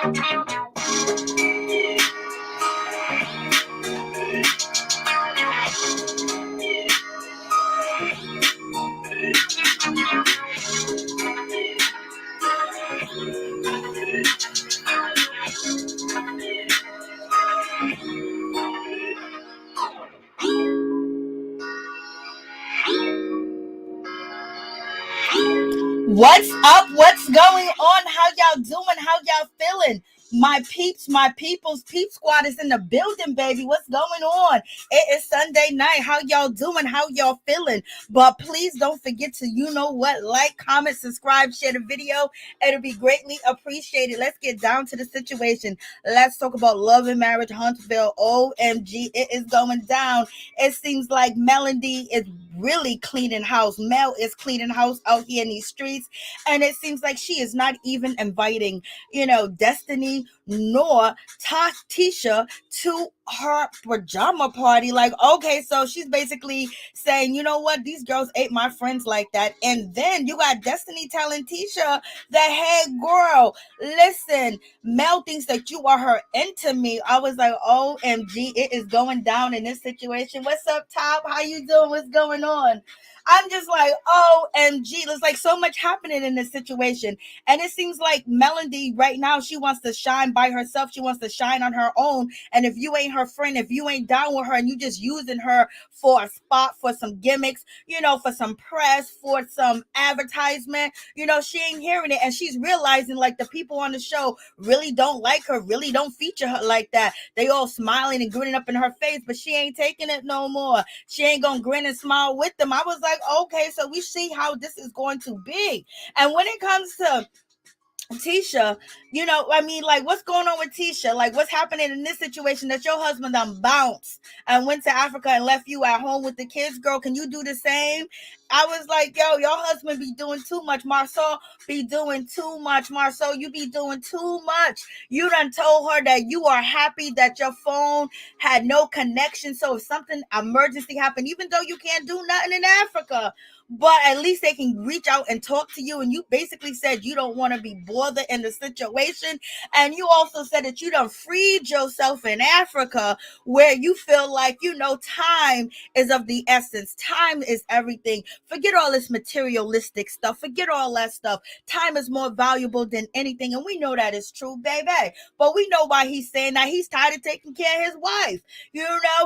What's up? What's going on? How y'all doing? How y'all feeling? My peeps, my peoples, peep squad is in the building, baby. What's going on? It is Sunday night. How y'all doing? How y'all feeling? But please don't forget to, like, comment, subscribe, share the video. It'll be greatly appreciated. Let's get down to the situation. Let's talk about love and marriage, Huntsville. OMG, it is going down. It seems like Melody is really cleaning house. Mel is cleaning house out here in these streets. And it seems like she is not even inviting, Destiny nor Tisha to her pajama party. Like, okay, so she's basically saying, you know what, these girls ain't my friends like that. And then you got Destiny telling Tisha that, hey girl, listen, Mel thinks that you are her enemy. I was like, OMG, it is going down in this situation. What's up, Top? How you doing? What's going on? I'm just like, OMG. There's like so much happening in this situation. And it seems like Melody right now, she wants to shine by herself. She wants to shine on her own. And if you ain't her friend, if you ain't down with her and you just using her for a spot, for some gimmicks, for some press, for some advertisement, she ain't hearing it. And she's realizing like the people on the show really don't like her, really don't feature her like that. They all smiling and grinning up in her face, but she ain't taking it no more. She ain't gonna grin and smile with them. I was like, okay, so we see how this is going to be. And when it comes to Tisha, what's going on with Tisha? Like, what's happening in this situation that your husband done bounced and went to Africa and left you at home with the kids? Girl, can you do the same? I was like, yo, your husband be doing too much. Marsau be doing too much. Marsau, you be doing too much. You done told her that you are happy that your phone had no connection. So if something emergency happened, even though you can't do nothing in Africa, but at least they can reach out and talk to you. And you basically said you don't want to be bothered in the situation. And you also said that you done freed yourself in Africa where you feel like, time is of the essence. Time is everything. Forget all this materialistic stuff. Forget all that stuff. Time is more valuable than anything. And we know that is true, baby. But we know why he's saying that. He's tired of taking care of his wife.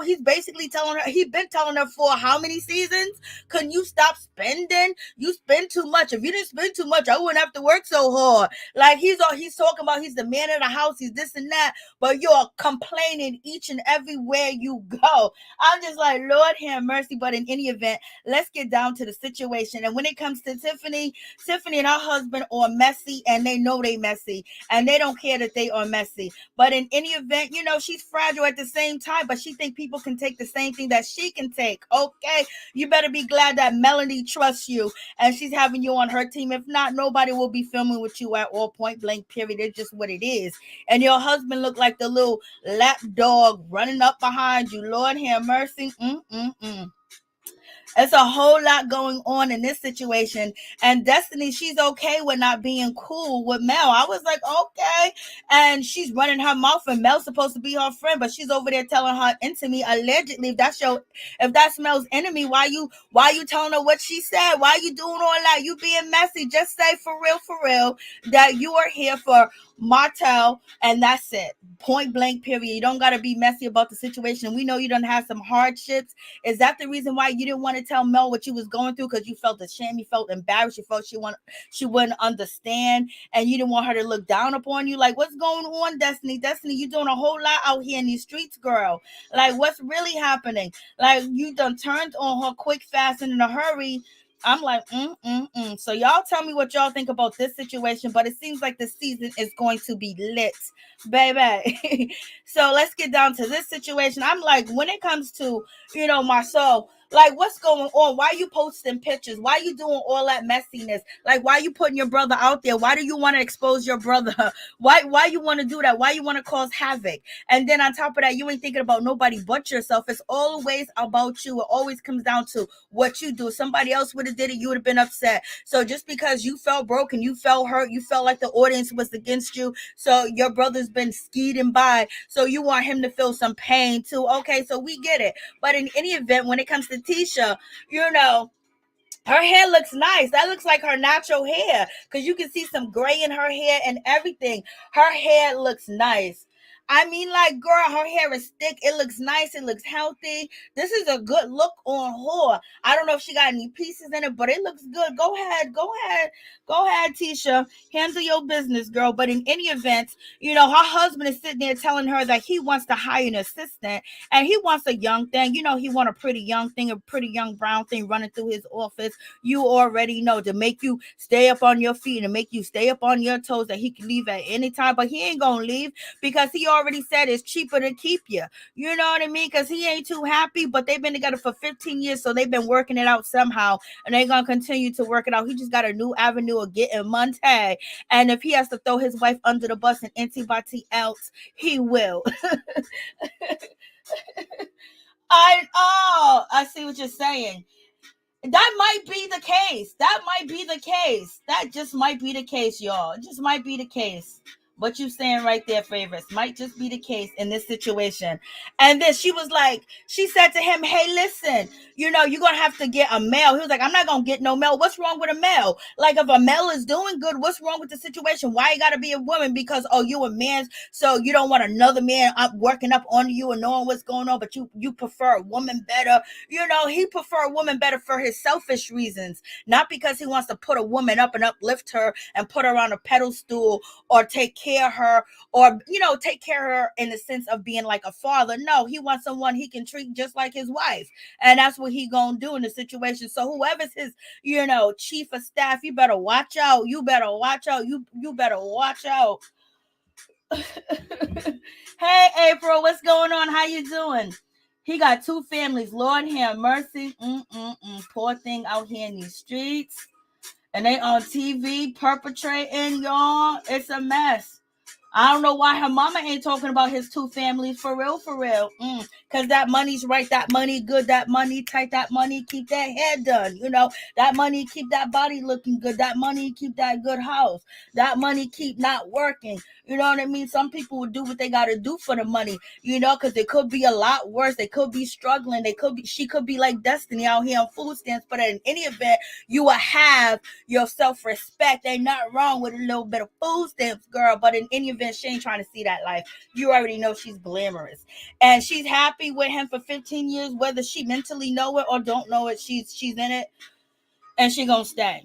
He's basically telling her, he's been telling her for how many seasons? Can you stop spending? You spend too much. If you didn't spend too much, I wouldn't have to work so hard. Like he's talking about he's the man of the house, he's this and that, but you're complaining each and everywhere you go. I'm just like, Lord have mercy. But in any event, let's get down to the situation. And when it comes to Tiffany and her husband are messy, and they know they messy, and they don't care that they are messy. But in any event, she's fragile at the same time, but she think people can take the same thing that she can take. Okay, you better be glad that Melody trusts you and she's having you on her team. If not, nobody will be filming with you at all, point blank, period. It's just what it is. And your husband looked like the little lap dog running up behind you. Lord have mercy. It's a whole lot going on in this situation. And Destiny, she's okay with not being cool with Mel. I was like, okay. And she's running her mouth, and Mel's supposed to be her friend, but she's over there telling her enemy, allegedly, if that's Mel's enemy, why you telling her what she said? Why you doing all that? You being messy. Just say for real, that you are here for Martell, and that's it. Point blank, period. You don't got to be messy about the situation. We know you done have some hardships. Is that the reason why you didn't want to tell Mel what you was going through? Because you felt ashamed, you felt embarrassed, you felt she wouldn't understand, and you didn't want her to look down upon you? Like, what's going on, Destiny? You doing a whole lot out here in these streets, girl. Like, what's really happening? Like, you done turned on her quick, fast, and in a hurry. I'm like, So y'all tell me what y'all think about this situation, but it seems like the season is going to be lit, baby. So let's get down to this situation. I'm like, when it comes to, Marsau, Like, what's going on? Why are you posting pictures? Why are you doing all that messiness? Like, why are you putting your brother out there? Why do you want to expose your brother? Why you want to do that? Why you want to cause havoc? And then on top of that, you ain't thinking about nobody but yourself. It's always about you. It always comes down to what you do. Somebody else would have did it, you would have been upset. So just because you felt broken, you felt hurt, you felt like the audience was against you, so your brother's been skeeting by, so you want him to feel some pain too. Okay, so we get it. But in any event, when it comes to Tisha, you know, her hair looks nice. That looks like her natural hair, because you can see some gray in her hair and everything. Her hair looks nice. I mean, like, girl, her hair is thick. It looks nice. It looks healthy. This is a good look on her. I don't know if she got any pieces in it, but it looks good. Go ahead. Go ahead. Go ahead, Tisha. Handle your business, girl. But in any event, you know, her husband is sitting there telling her that he wants to hire an assistant, and he wants a young thing. You know, he want a pretty young thing, a pretty young brown thing running through his office. You already know, to make you stay up on your feet and make you stay up on your toes, that he can leave at any time. But he ain't gonna leave, because he already said it's cheaper to keep you. You know what I mean? Because he ain't too happy, but they've been together for 15 years, so they've been working it out somehow, and they're gonna continue to work it out. He just got a new avenue of getting money, and if he has to throw his wife under the bus and anybody else, he will. I see what you're saying. That might be the case. That might be the case. That just might be the case, y'all. It just might be the case. What you saying right there, favorites, might just be the case in this situation. And then she was like, she said to him, hey, listen, you know, you're going to have to get a male. He was like, I'm not going to get no male. What's wrong with a male? Like, if a male is doing good, what's wrong with the situation? Why you got to be a woman? Because, oh, you a man, so you don't want another man up working up on you and knowing what's going on, but you prefer a woman better. You know, he prefer a woman better for his selfish reasons, not because he wants to put a woman up and uplift her and put her on a pedestal, or take care of her, or, you know, take care of her in the sense of being like a father. No, he wants someone he can treat just like his wife, and that's what he gonna do in the situation. So whoever's his, you know, chief of staff, you better watch out. You better watch out. You better watch out. Hey, April, what's going on? How you doing? He got two families. Lord have mercy. Poor thing out here in these streets. And they on TV perpetrating, y'all. It's a mess. I don't know why her mama ain't talking about his two families, for real, for real. Because that money's right, that money good, that money tight, that money keep that hair done. You know, that money keep that body looking good, that money keep that good house, that money keep not working. You know what I mean? Some people would do what they got to do for the money, you know, because it could be a lot worse. They could be struggling. She could be like Destiny out here on food stamps. But in any event, you will have your self-respect. Ain't nothing wrong with a little bit of food stamps, girl. But in any event, she ain't trying to see that life. You already know she's glamorous, and she's happy with him for 15 years, whether she mentally know it or don't know it. She's in it, and she gonna stay.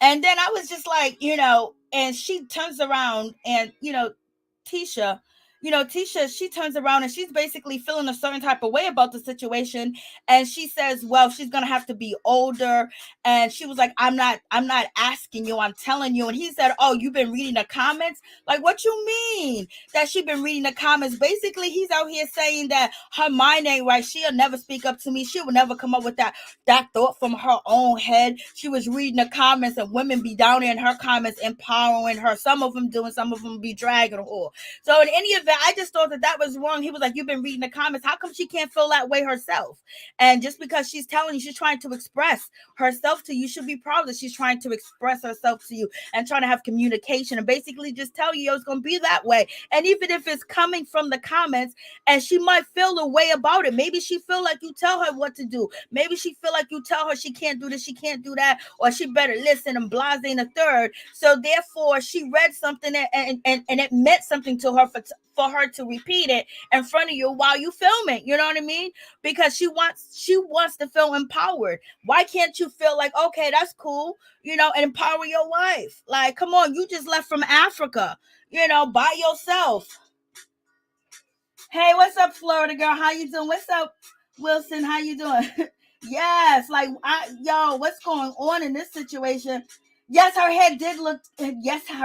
And then I was just like, you know, and she turns around, and, you know, Tisha, she turns around and she's basically feeling a certain type of way about the situation. And she says, well, she's going to have to be older. And she was like, I'm not asking you, I'm telling you. And he said, oh, you've been reading the comments? Like, what you mean that she been reading the comments? Basically, he's out here saying that her mind ain't right. She'll never speak up to me. She will never come up with that thought from her own head. She was reading the comments, and women be down there in her comments empowering her. Some of them doing, some of them be dragging her. So in any event, I just thought that was wrong. He was like, you've been reading the comments. How come she can't feel that way herself? And just because she's telling you, she's trying to express herself to you, you should be proud that she's trying to express herself to you and trying to have communication and basically just tell you, it's going to be that way. And even if it's coming from the comments, and she might feel a way about it. Maybe she feel like you tell her what to do. Maybe she feel like you tell her she can't do this, she can't do that, or she better listen and blase in a third. So therefore, she read something and it meant something to her for her to repeat it in front of you while you film it. You know what I mean? Because she wants to feel empowered. Why can't you feel like, okay, that's cool, you know, and empower your wife? Like, come on, you just left from Africa, you know, by yourself. Hey, what's up, Florida girl? How you doing? What's up, Wilson? How you doing? Yes, like, what's going on in this situation? Yes, her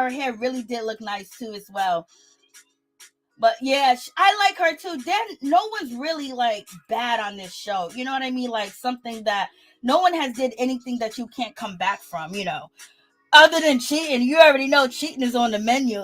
hair really did look nice too as well. But yeah, I like her too. Then no one's really like bad on this show. You know what I mean? Like something that no one has did anything that you can't come back from, you know. Other than cheating, you already know cheating is on the menu.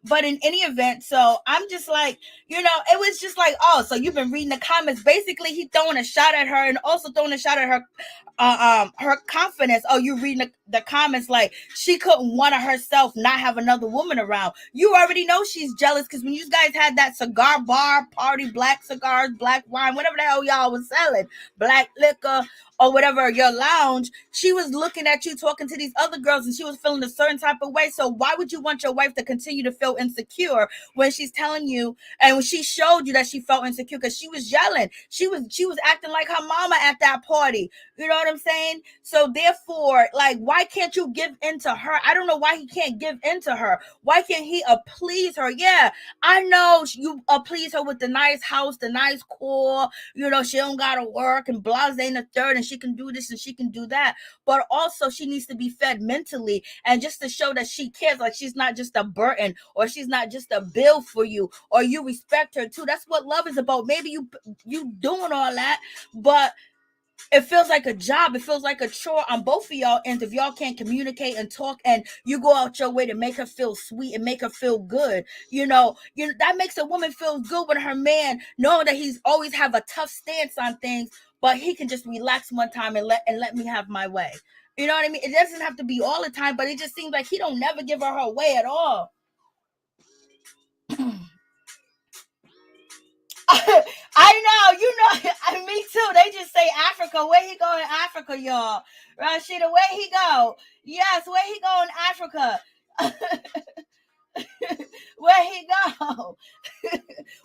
But in any event, so I'm just like, you know, it was just like, oh, so you've been reading the comments. Basically, he throwing a shot at her and also throwing a shot at her confidence. Oh, you reading the comments like she couldn't want to herself not have another woman around. You already know she's jealous because when you guys had that cigar bar party, black cigars, black wine, whatever the hell y'all was selling, black liquor, or whatever, your lounge, she was looking at you talking to these other girls and she was feeling a certain type of way. So why would you want your wife to continue to feel insecure when she's telling you and when she showed you that she felt insecure? Because she was yelling, she was acting like her mama at that party. You know what I'm saying? So therefore, like, why can't you give in to her? I don't know why he can't give in to her. Why can't he please her? Yeah, I know you please her with the nice house, the nice car, you know, she don't gotta work and blase in the third, and she can do this and she can do that. But also she needs to be fed mentally, and just to show that she cares, like she's not just a burden or she's not just a bill for you, or you respect her too. That's what love is about. Maybe you doing all that, but it feels like a job. It feels like a chore on both of y'all ends if y'all can't communicate and talk and you go out your way to make her feel sweet and make her feel good. You know that makes a woman feel good when her man knowing that he's always have a tough stance on things, but he can just relax one time and let me have my way. You know what I mean? It doesn't have to be all the time, but it just seems like he don't never give her way at all. I know, you know, me too. They just say Africa. Where he going in Africa, y'all? Rashida, where he go? Yes, where he go in Africa? Where he go?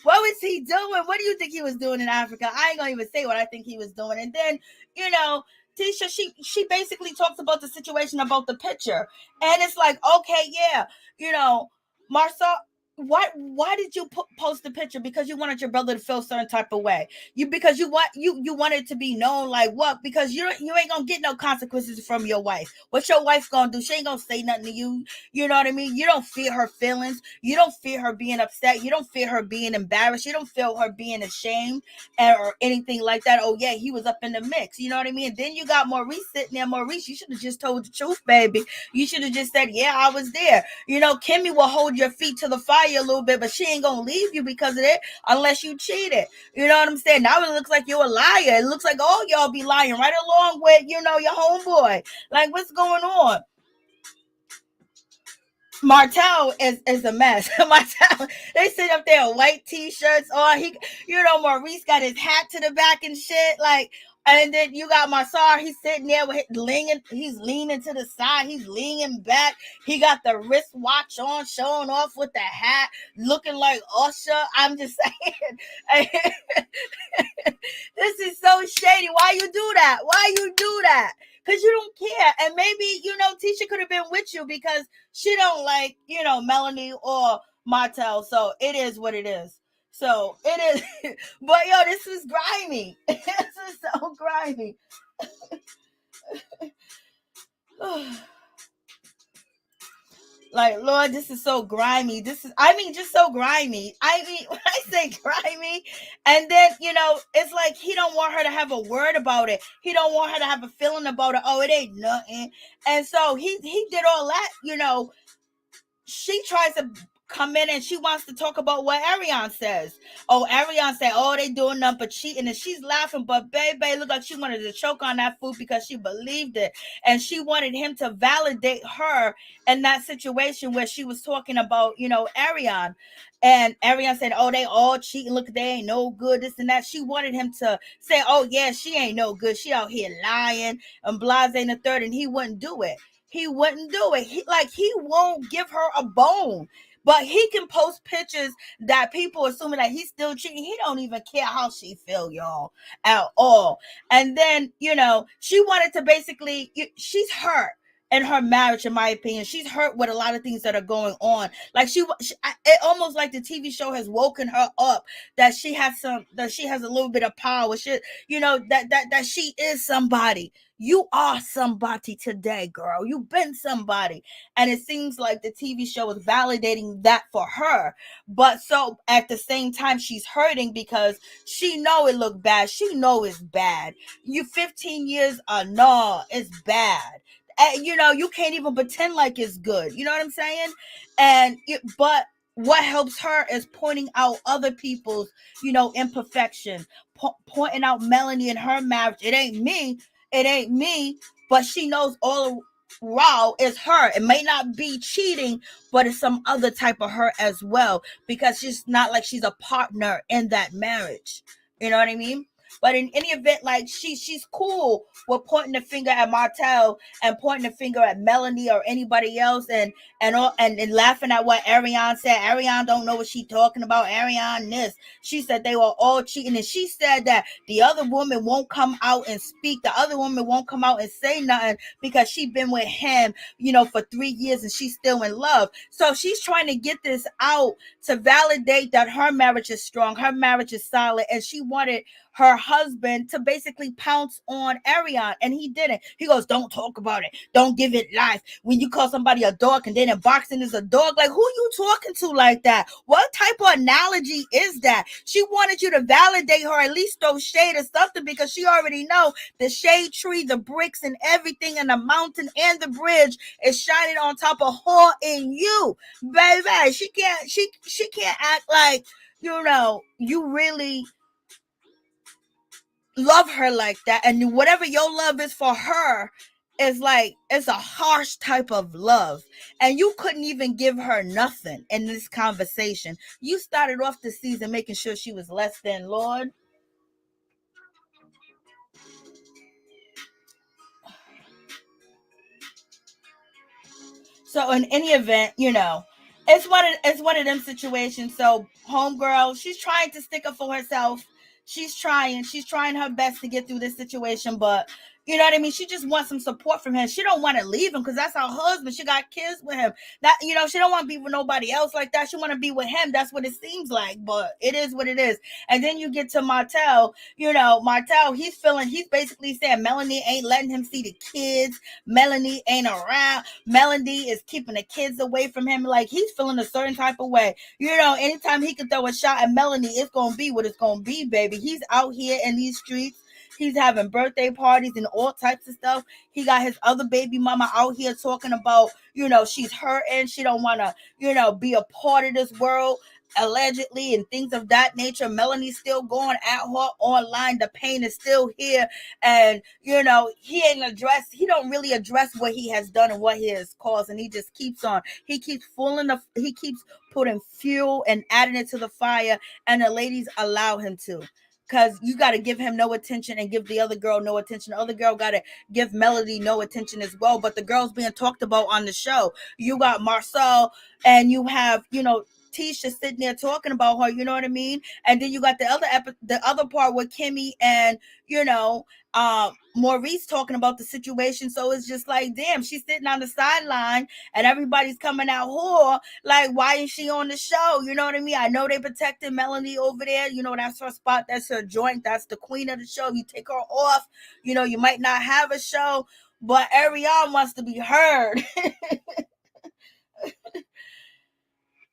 What was he doing? What do you think he was doing in Africa? I ain't gonna even say what I think he was doing. And then, you know, Tisha, she basically talks about the situation about the picture. And it's like, okay, yeah, you know, Marsau, why did you post the picture? Because you wanted your brother to feel a certain type of way. Because you wanted to be known, like what? Because you ain't gonna get no consequences from your wife. What your wife gonna do? She ain't gonna say nothing to you. You know what I mean? You don't fear her feelings. You don't fear her being upset. You don't fear her being embarrassed. You don't feel her being ashamed or anything like that. Oh yeah, he was up in the mix. You know what I mean? And then you got Maurice sitting there. Maurice, you should have just told the truth, baby. You should have just said, yeah, I was there. You know, Kimmi will hold your feet to the fire a little bit, but she ain't gonna leave you because of it unless you cheated. You know what I'm saying? Now it looks like you're a liar. It looks like all y'all be lying right along with, you know, your homeboy. Like, what's going on? Martell is a mess. Martell, they sit up there in white t-shirts on. He, you know, Maurice got his hat to the back and shit. Like, and then you got Marsau. He's sitting there with leaning. He's leaning to the side. He's leaning back. He got the wristwatch on, showing off with the hat, looking like Usher. I'm just saying, this is so shady. Why you do that? Why you do that? Because you don't care. And maybe, you know, Tisha could have been with you because she don't like, you know, Melanie or Martell. So it is what it is. So it is. But yo, this is grimy. This is so grimy. Like, Lord, this is so grimy. This is, I mean, just so grimy. I mean, when I say grimy, and then, you know, it's like he don't want her to have a word about it. He don't want her to have a feeling about it. Oh, it ain't nothing. And so he did all that, you know. She tries to come in and she wants to talk about what Ariane says. Oh, Ariane said, oh, they doing nothing but cheating. And she's laughing, but baby, look like she wanted to choke on that food because she believed it. And she wanted him to validate her in that situation where she was talking about, you know, Ariane. And Ariane said, oh, they all cheating. Look, they ain't no good, this and that. She wanted him to say, oh, yeah, she ain't no good. She out here lying and blase in the third, and he wouldn't do it. He wouldn't do it. He won't give her a bone. But he can post pictures that people assuming that he's still cheating. He don't even care how she feel, y'all, at all. And then, you know, she wanted to basically, she's hurt. in her marriage, in my opinion. She's hurt with a lot of things that are going on. Like it almost like the TV show has woken her up that she has a little bit of power. That she is somebody. You are somebody today, girl. You've been somebody. And it seems like the TV show is validating that for her. But so at the same time, she's hurting because she know it look bad. She know it's bad. You 15 years, no, it's bad. And, you can't even pretend like it's good. You know what I'm saying? But what helps her is pointing out other people's, imperfection, pointing out Melanie and her marriage. It ain't me, but she knows all raw is her. It may not be cheating, but it's some other type of her as well, because she's not like she's a partner in that marriage. You know what I mean? But in any event, like she's cool with pointing the finger at Martell and pointing the finger at Melanie or anybody else, and laughing at what Ariane said. Ariane don't know what she talking about. Ariane this. She said they were all cheating, and she said that the other woman won't come out and speak. The other woman won't come out and say nothing because she been with him, for 3 years, and she's still in love. So she's trying to get this out to validate that her marriage is strong, her marriage is solid, and she wanted her husband to basically pounce on Ariane, and he didn't. He goes, don't talk about it. Don't give it life. When you call somebody a dog and then in boxing is a dog, like, who you talking to like that? What type of analogy is that? She wanted you to validate her, at least throw shade or something, because she already know the shade tree, the bricks and everything, and the mountain and the bridge is shining on top of her and you, baby. She can't act like, you really love her like that, and whatever your love is for her is like, it's a harsh type of love, and you couldn't even give her nothing in this conversation. You started off the season making sure she was less than, Lord. So in any event, it's one of them situations. So homegirl, she's trying to stick up for herself. She's trying her best to get through this situation, but you know what I mean? She just wants some support from him. She don't want to leave him because that's her husband. She got kids with him. That, she don't want to be with nobody else like that. She want to be with him. That's what it seems like, but it is what it is. And then you get to Martell. Martell, he's basically saying Melanie ain't letting him see the kids. Melanie ain't around. Melanie is keeping the kids away from him. Like, he's feeling a certain type of way. Anytime he could throw a shot at Melanie, it's going to be what it's going to be, baby. He's out here in these streets. He's having birthday parties and all types of stuff. He got his other baby mama out here talking about, she's hurting. She don't want to, be a part of this world, allegedly, and things of that nature. Melanie's still going at her online. The pain is still here. And, he don't really address what he has done and what he has caused. And he just keeps on. He keeps putting fuel and adding it to the fire. And the ladies allow him to. Because you got to give him no attention and give the other girl no attention. The other girl got to give Melody no attention as well. But the girls being talked about on the show, you got Marsau, and you have, Tisha sitting there talking about her, you know what I mean? And then you got the other part with Kimmi and, Maurice talking about the situation. So it's just like, damn, she's sitting on the sideline and everybody's coming out whore. Like, why is she on the show? You know what I mean? I know they protected Melanie over there. That's her spot. That's her joint. That's the queen of the show. You take her off, you might not have a show, but Ariane wants to be heard.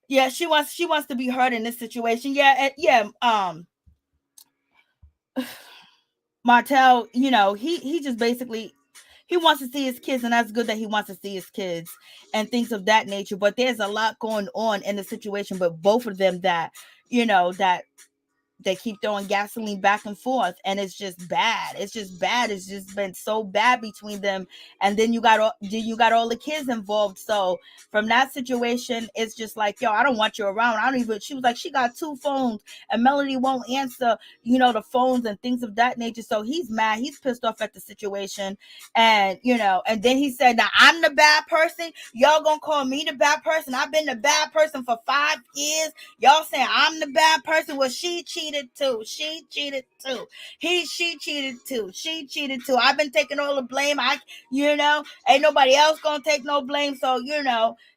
Yeah, she wants to be heard in this situation. Martell, he just basically, he wants to see his kids, and that's good that he wants to see his kids and things of that nature. But there's a lot going on in the situation, but both of them that, that they keep throwing gasoline back and forth, and it's just bad. It's just been so bad between them. And then you got all the kids involved. So from that situation, it's just like, yo, I don't want you around. She was like, she got 2 phones and Melody won't answer, the phones and things of that nature. So he's mad. He's pissed off at the situation. And, and then he said, now I'm the bad person. Y'all gonna call me the bad person. I've been the bad person for 5 years. Y'all saying I'm the bad person. Well, she cheated. cheated too. She cheated too. She cheated too. She cheated too. I've been taking all the blame. Ain't nobody else gonna take no blame. So,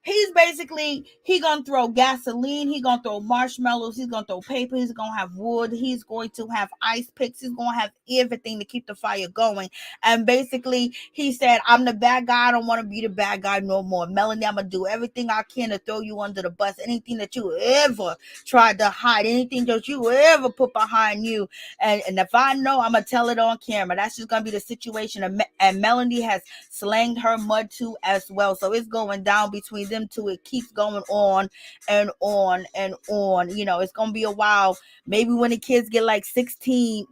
he's basically, he gonna throw gasoline, he gonna throw marshmallows, he's gonna throw paper, he's gonna have wood, he's going to have ice picks, he's gonna have everything to keep the fire going. And basically he said, I'm the bad guy, I don't want to be the bad guy no more. Melanie, I'm gonna do everything I can to throw you under the bus. Anything that you ever tried to hide, anything that you ever put behind you, and if I know, I'm gonna tell it on camera. That's just gonna be the situation. And Melanie has slanged her mud too as well, so it's going down between them two. It keeps going on and on and on. It's gonna be a while. Maybe when the kids get like 16,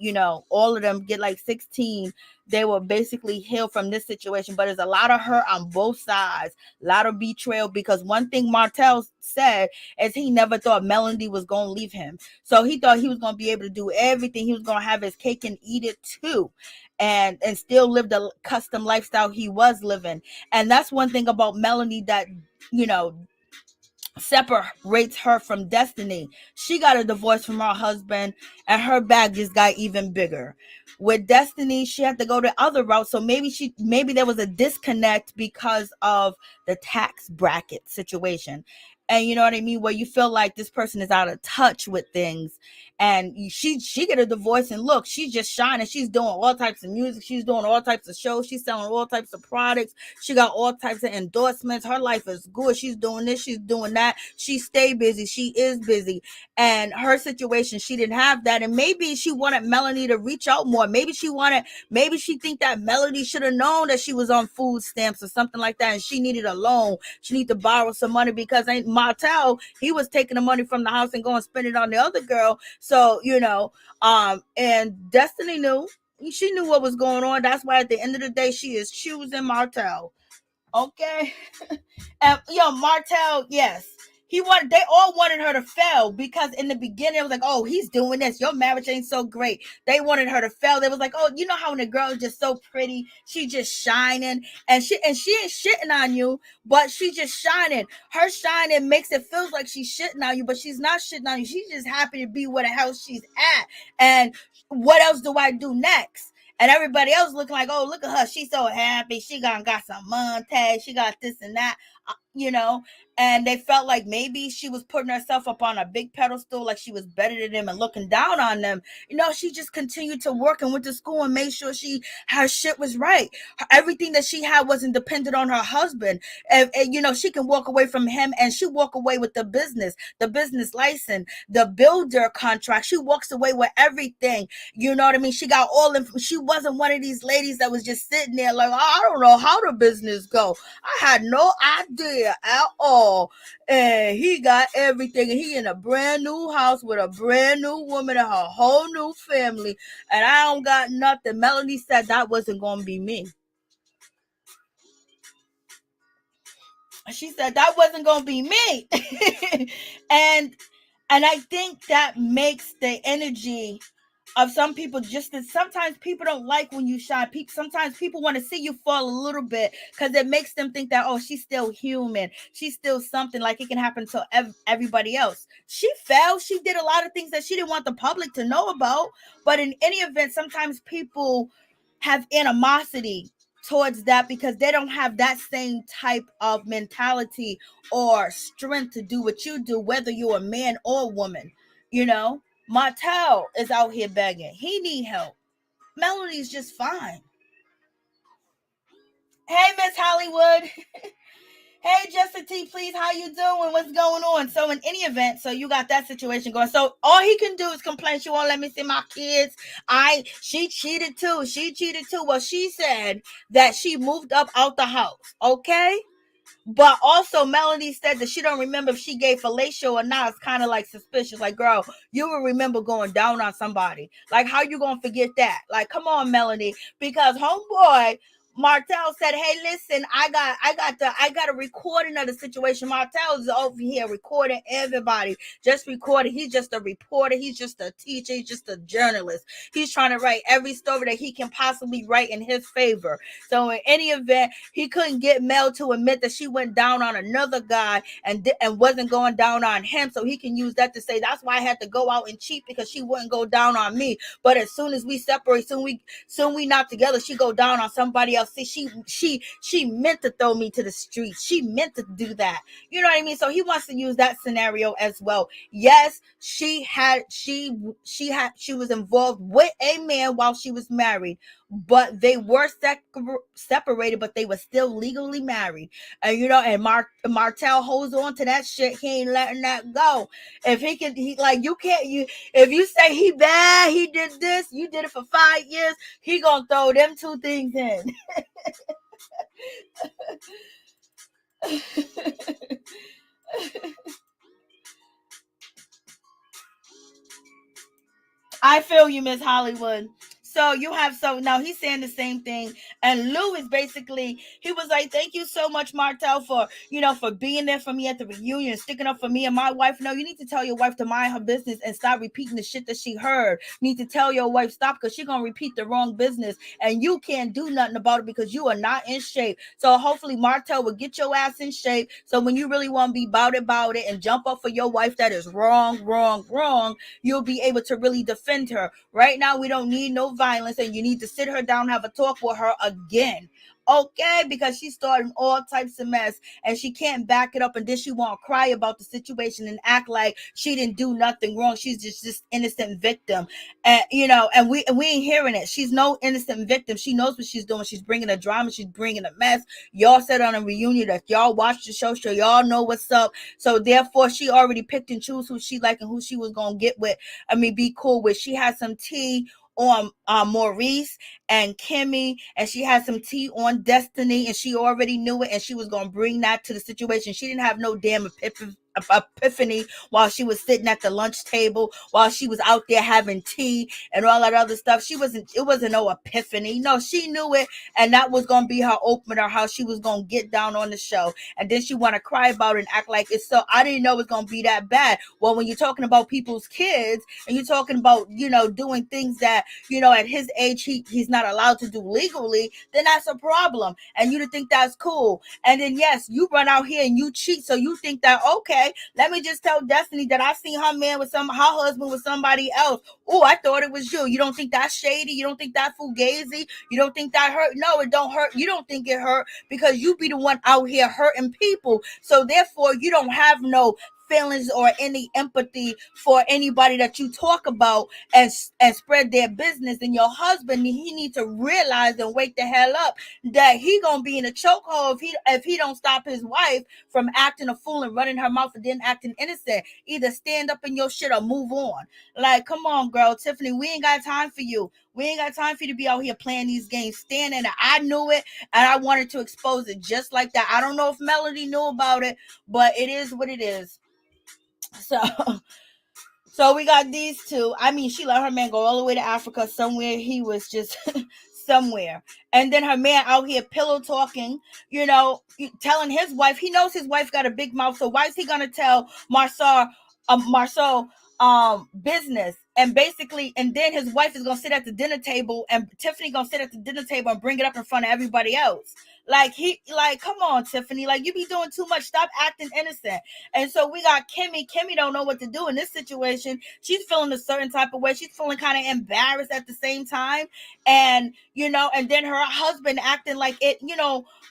all of them get like 16, they will basically heal from this situation. But there's a lot of hurt on both sides, a lot of betrayal, because one thing Martell said is he never thought Melanie was going to leave him. So he thought he was going to be able to do everything. He was going to have his cake and eat it too, and still live the custom lifestyle he was living. And that's one thing about Melanie that, separates her from Destiny. She got a divorce from her husband, and her bag just got even bigger. With Destiny, she had to go the other route. So maybe there was a disconnect because of the tax bracket situation. And you know what I mean? Where you feel like this person is out of touch with things. And she get a divorce, and look, she's just shining. She's doing all types of music. She's doing all types of shows. She's selling all types of products. She got all types of endorsements. Her life is good. She's doing this. She's doing that. She stay busy. She is busy. And her situation, she didn't have that. And maybe she wanted Melanie to reach out more. Maybe she think that Melanie should have known that she was on food stamps or something like that, and she needed a loan. She needed to borrow some money, because Martell, he was taking the money from the house and going to spend it on the other girl. So, and Destiny knew. She knew what was going on. That's why at the end of the day, she is choosing Martell. Okay. And Martell, yes. They all wanted her to fail, because in the beginning it was like, oh, he's doing this. Your marriage ain't so great. They wanted her to fail. They was like, oh, you know how when a girl is just so pretty, she just shining, and she ain't shitting on you, but she just shining. Her shining makes it feels like she's shitting on you, but she's not shitting on you. She's just happy to be where the hell she's at. And what else do I do next? And everybody else looking like, oh, look at her. She's so happy. She got some montage. She got this and that, and they felt like maybe she was putting herself up on a big pedestal, like she was better than them and looking down on them. She just continued to work and went to school and made sure her shit was right. Everything that she had wasn't dependent on her husband. And she can walk away from him, and she walk away with the business license, the builder contract. She walks away with everything. You know what I mean? She got she wasn't one of these ladies that was just sitting there like, oh, I don't know how the business go. I had no idea at all. And he got everything, and he in a brand new house with a brand new woman and her whole new family, and I don't got nothing. Melanie said that wasn't gonna be me. She said that wasn't gonna be me. and I think that makes the energy of some people, just that sometimes people don't like when you shine. Sometimes people want to see you fall a little bit, because it makes them think that, oh, she's still human. She's still something, like it can happen to everybody else. She fell. She did a lot of things that she didn't want the public to know about. But in any event, sometimes people have animosity towards that, because they don't have that same type of mentality or strength to do what you do, whether you're a man or woman. Martell is out here begging. He need help. Melanie's just fine. Hey, Miss Hollywood. Hey, Justin T, please, how you doing? What's going on? So in any event, so you got that situation going. So all he can do is complain. She won't let me see my kids. She cheated too. Well, she said that she moved up out the house. Okay. But also Melanie said that she don't remember if she gave fellatio or not. It's kind of like suspicious. Like, girl, you will remember going down on somebody. Like, how you gonna forget that? Like, come on, Melanie. Because homeboy Martell said, "Hey, listen, I got a recording of the situation. Martell is over here recording everybody, just recording. He's just a reporter. He's just a teacher. He's just a journalist. He's trying to write every story that he can possibly write in his favor. So in any event, he couldn't get Mel to admit that she went down on another guy and wasn't going down on him. So he can use that to say that's why I had to go out and cheat because she wouldn't go down on me. But as soon as we separate, soon we not together, she go down on somebody else. See, she meant to throw me to the streets. She meant to do that. You know what I mean? So he wants to use that scenario as well. Yes, she was involved with a man while she was married, but they were separated, but they were still legally married. And and Martell holds on to that shit. He ain't letting that go. If he could, you can't. If you say he bad, he did this, you did it for 5 years, he gonna throw them two things in. I feel you, Miss Hollywood. So now he's saying the same thing. And Lou is basically, he was like, thank you so much, Martell, for being there for me at the reunion, sticking up for me and my wife. No, you need to tell your wife to mind her business and stop repeating the shit that she heard. You need to tell your wife stop, because she's gonna repeat the wrong business and you can't do nothing about it because you are not in shape. So hopefully Martell will get your ass in shape. So when you really want to be about it and jump up for your wife that is wrong, you'll be able to really defend her. Right now, we don't need no violence, and you need to sit her down, have a talk with her again. Okay, because she's starting all types of mess and she can't back it up, and then she won't cry about the situation and act like she didn't do nothing wrong. She's just this innocent victim, and we ain't hearing it. She's no innocent victim. She knows what she's doing. She's bringing a drama. She's bringing a mess. Y'all said on a reunion that y'all watched the show, so y'all know what's up. So therefore, she already picked and choose who she liked and who she was gonna get with. Be cool with. She had some tea on Maurice and Kimmi, and she had some tea on Destiny, and she already knew it, and she was going to bring that to the situation. She didn't have no damn epiphany while she was sitting at the lunch table, while she was out there having tea and all that other stuff. It wasn't no epiphany. No, she knew it, and that was going to be her opener, how she was going to get down on the show. And then she want to cry about it and act like it's so, I didn't know it was going to be that bad. Well, when you're talking about people's kids and you're talking about, doing things that, at his age, he's not allowed to do legally, then that's a problem. And you think that's cool. And then, yes, you run out here and you cheat. So you think that, okay, let me just tell Destiny that I seen her husband with somebody else. Oh, I thought it was you. You don't think that's shady? You don't think that fugazi? You don't think that hurt? No, it don't hurt. You don't think it hurt because you be the one out here hurting people. So therefore, you don't have no feelings or any empathy for anybody that you talk about and spread their business. And your husband, he needs to realize and wake the hell up that he gonna be in a chokehold if he don't stop his wife from acting a fool and running her mouth and then acting innocent. Either stand up in your shit or move on. Like, come on, girl. Tiffany, we ain't got time for you. We ain't got time for you to be out here playing these games. Stand in it. I knew it, and I wanted to expose it just like that. I don't know if Melody knew about it, but it is what it is. So we got these two. I mean, she let her man go all the way to Africa somewhere. He was just somewhere. And then her man out here pillow talking, telling his wife. He knows his wife got a big mouth. So why is he going to tell Marsau business? And basically, and then his wife is going to sit at the dinner table, and Tiffany going to sit at the dinner table and bring it up in front of everybody else. Come on, Tiffany, you be doing too much. Stop acting innocent. And so we got Kimmi. Kimmi don't know what to do in this situation. She's feeling a certain type of way. She's feeling kind of embarrassed at the same time. And, and then her husband acting like it,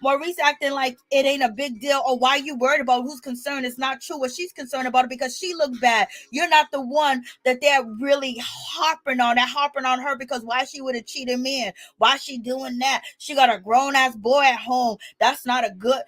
Maurice acting like it ain't a big deal. Or why are you worried about who's concerned? It's not true. What she's concerned about it because she looked bad. You're not the one that they're really harping on. They're harping on her because why she would have cheated men. Why she doing that? She got a grown ass boy at home. That's not a good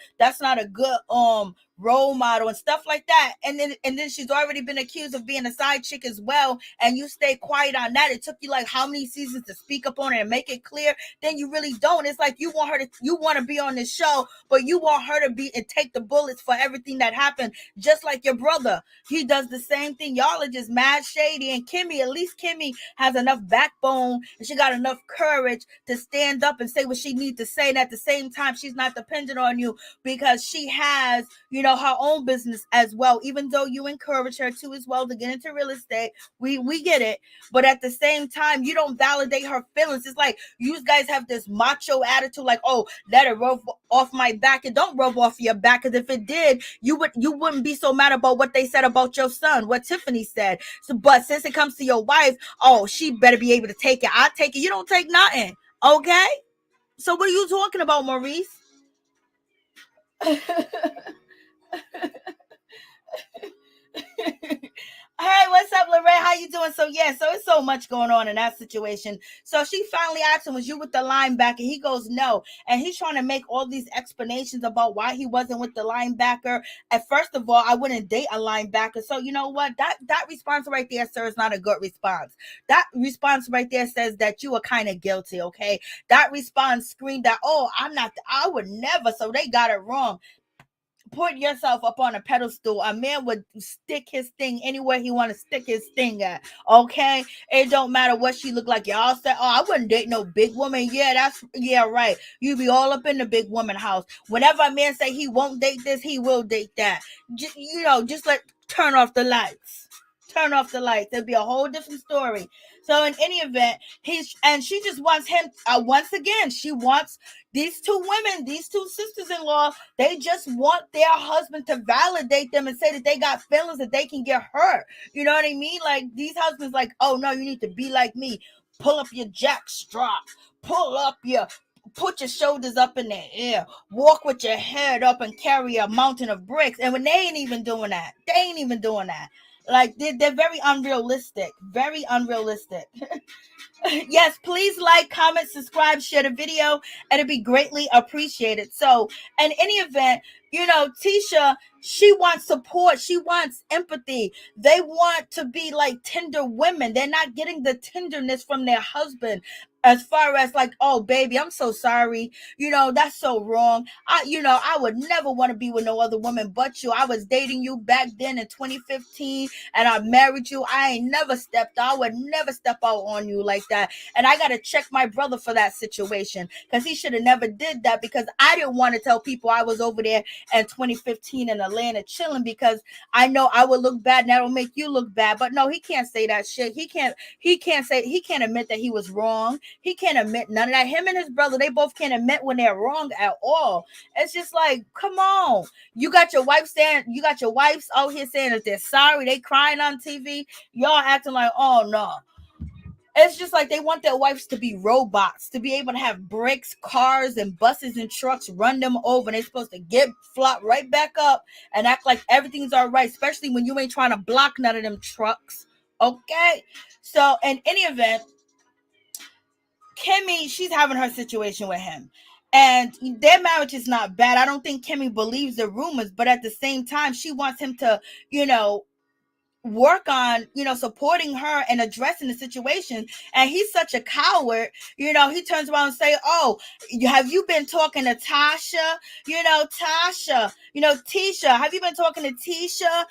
role model and stuff like that. And then she's already been accused of being a side chick as well. And you stay quiet on that. It took you like how many seasons to speak up on it and make it clear? Then you really don't. It's like you want to be on this show, but you want her to be and take the bullets for everything that happened, just like your brother. He does the same thing. Y'all are just mad shady. And Kimmi, at least Kimmi has enough backbone and she got enough courage to stand up and say what she needs to say. And at the same time, she's not dependent on you because she has, her own business as well. Even though you encourage her to as well to get into real estate, we get it. But at the same time, you don't validate her feelings. It's like you guys have this macho attitude, like, oh, let it rub off my back. It don't rub off your back, because if it did, you wouldn't be so mad about what they said about your son, what Tiffany said. So, but since it comes to your wife, oh, she better be able to take it. I take it. You don't take nothing. Okay? So what are you talking about, Maurice? Hey, what's up, Lorraine? How you doing? So it's so much going on in that situation. So she finally asked him, was you with the linebacker? He goes, no. And he's trying to make all these explanations about why he wasn't with the linebacker. And first of all, I wouldn't date a linebacker. So you know what? That response right there, sir, is not a good response. That response right there says that you are kind of guilty, okay? That response screamed that, oh, I would never. So they got it wrong. Put yourself up on a pedestal. A man would stick his thing anywhere he want to stick his thing at. Okay, it don't matter what she look like. Y'all say, "Oh, I wouldn't date no big woman." Yeah, right. You be all up in the big woman house. Whenever a man say he won't date this, he will date that. Just turn off the lights. Turn off the lights. It'll be a whole different story. So in any event, she just wants him. Once again, she wants these two women, these two sisters-in-law. They just want their husband to validate them and say that they got feelings, that they can get hurt. You know what I mean? Like these husbands, like, oh no, you need to be like me. Pull up your jack strap. Put your shoulders up in the air. Walk with your head up and carry a mountain of bricks. And when they ain't even doing that. Like they're very unrealistic. Very unrealistic. Yes, please like, comment, subscribe, share the video, and it'd be greatly appreciated. So, in any event, Tisha, she wants support. She wants empathy. They want to be like tender women. They're not getting the tenderness from their husband. As far as like, oh baby, I'm so sorry. That's so wrong. I would never want to be with no other woman but you. I was dating you back then in 2015 and I married you. I ain't never stepped out. I would never step out on you like that. And I got to check my brother for that situation, because he should have never did that, because I didn't want to tell people I was over there in 2015 in Atlanta chilling, because I know I would look bad and that'll make you look bad. But no, he can't say that shit. He can't admit that he was wrong. He can't admit none of that. Him and his brother, they both can't admit when they're wrong at all. It's just like, come on. You got your wives out here saying that they're sorry. They crying on TV. Y'all acting like, oh no. It's just like they want their wives to be robots, to be able to have bricks, cars, and buses and trucks, run them over. And they're supposed to flop right back up and act like everything's all right, especially when you ain't trying to block none of them trucks. Okay? So, in any event, Kimmi, she's having her situation with him. And their marriage is not bad. I don't think Kimmi believes the rumors, but at the same time, she wants him to, work on, supporting her and addressing the situation. And he's such a coward, he turns around and say, oh, have you been talking to Tasha? Tisha, have you been talking to Tisha?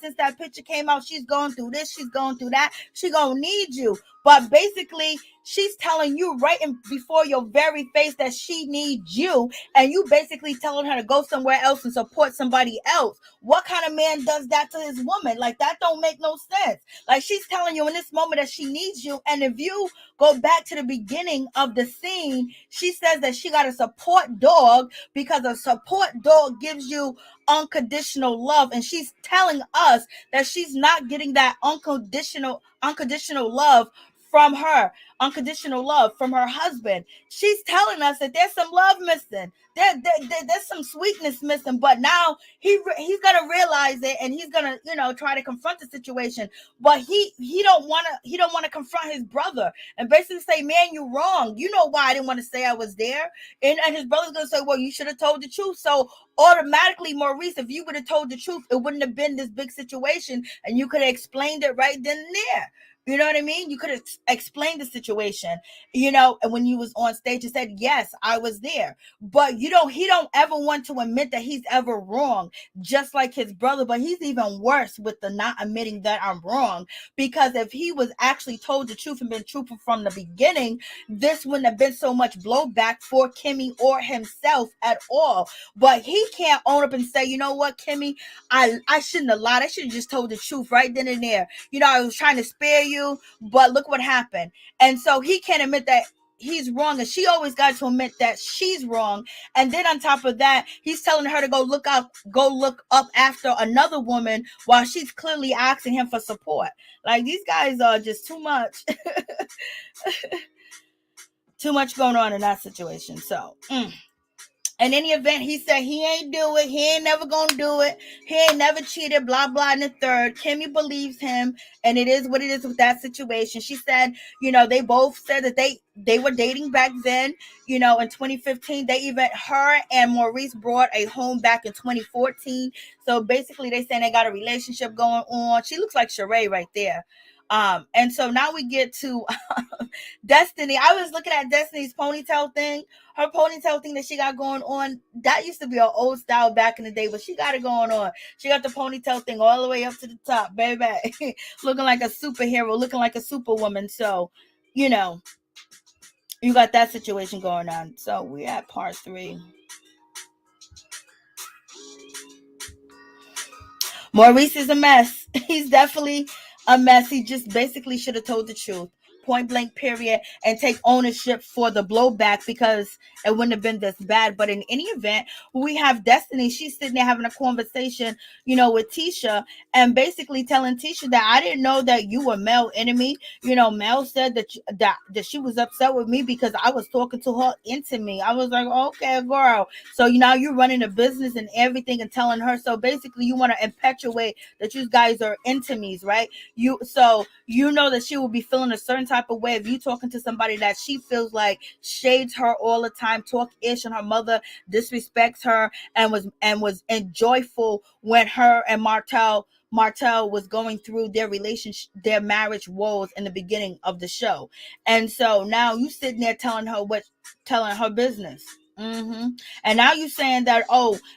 Since that picture came out, she's going through this, she's going through that, she gonna need you. But basically, she's telling you right before your very face that she needs you, and you basically telling her to go somewhere else and support somebody else. What kind of man does that to his woman? Like, that don't make no sense. Like, she's telling you in this moment that she needs you, and if you go back to the beginning of the scene, she says that she got a support dog because a support dog gives you unconditional love, and she's telling us that she's not getting that unconditional love from her, unconditional love from her husband. She's telling us that there's some love missing. There's some sweetness missing, but now he's gonna realize it, and he's gonna try to confront the situation. But he don't want to confront his brother and basically say, "Man, you're wrong. You know why I didn't want to say I was there." And his brother's gonna say, "Well, you should have told the truth." So automatically, Maurice, if you would have told the truth, it wouldn't have been this big situation, and you could have explained it right then and there. You know what I mean? You could have explained the situation, and when you was on stage and said, "Yes, I was there." But he don't ever want to admit that he's ever wrong, just like his brother. But he's even worse with the not admitting that I'm wrong, because if he was actually told the truth and been truthful from the beginning, this wouldn't have been so much blowback for Kimmi or himself at all. But he can't own up and say, "You know what, Kimmi, I shouldn't have lied. I should have just told the truth right then and there. I was trying to spare you, but look what happened." And so he can't admit that he's wrong, and she always got to admit that she's wrong. And then on top of that, he's telling her to go look up after another woman while she's clearly asking him for support. Like, these guys are just too much. Too much going on in that situation. So in any event, he said he ain't do it. He ain't never gonna do it. He ain't never cheated, blah, blah, and the third. Kimmi believes him, and it is what it is with that situation. She said, they both said that they were dating back then, in 2015. Her and Maurice brought a home back in 2014. So basically, they saying they got a relationship going on. She looks like Sheree right there. And so now we get to Destiny. I was looking at Destiny's ponytail thing. Her ponytail thing that she got going on, that used to be an old style back in the day, but she got it going on. She got the ponytail thing all the way up to the top, baby. Looking like a superhero, looking like a superwoman. So, you got that situation going on. So we're at part 3. Maurice is a mess. He's definitely a mess. He just basically should have told the truth. Point blank, period, and take ownership for the blowback, because it wouldn't have been this bad. But in any event, we have Destiny. She's sitting there having a conversation, with Tisha, and basically telling Tisha that I didn't know that you were Mel enemy. Mel said that she was upset with me because I was talking to her into me. I was like, okay, girl. So now you're running a business and everything and telling her. So basically, you want to perpetuate that you guys are intimies, right? You know that she will be feeling a certain type of way if you talking to somebody that she feels like shades her all the time, talk ish, and her mother disrespects her and was joyful when her and Martell was going through their relationship, their marriage woes in the beginning of the show. And so now you sitting there telling her business. And now you saying that,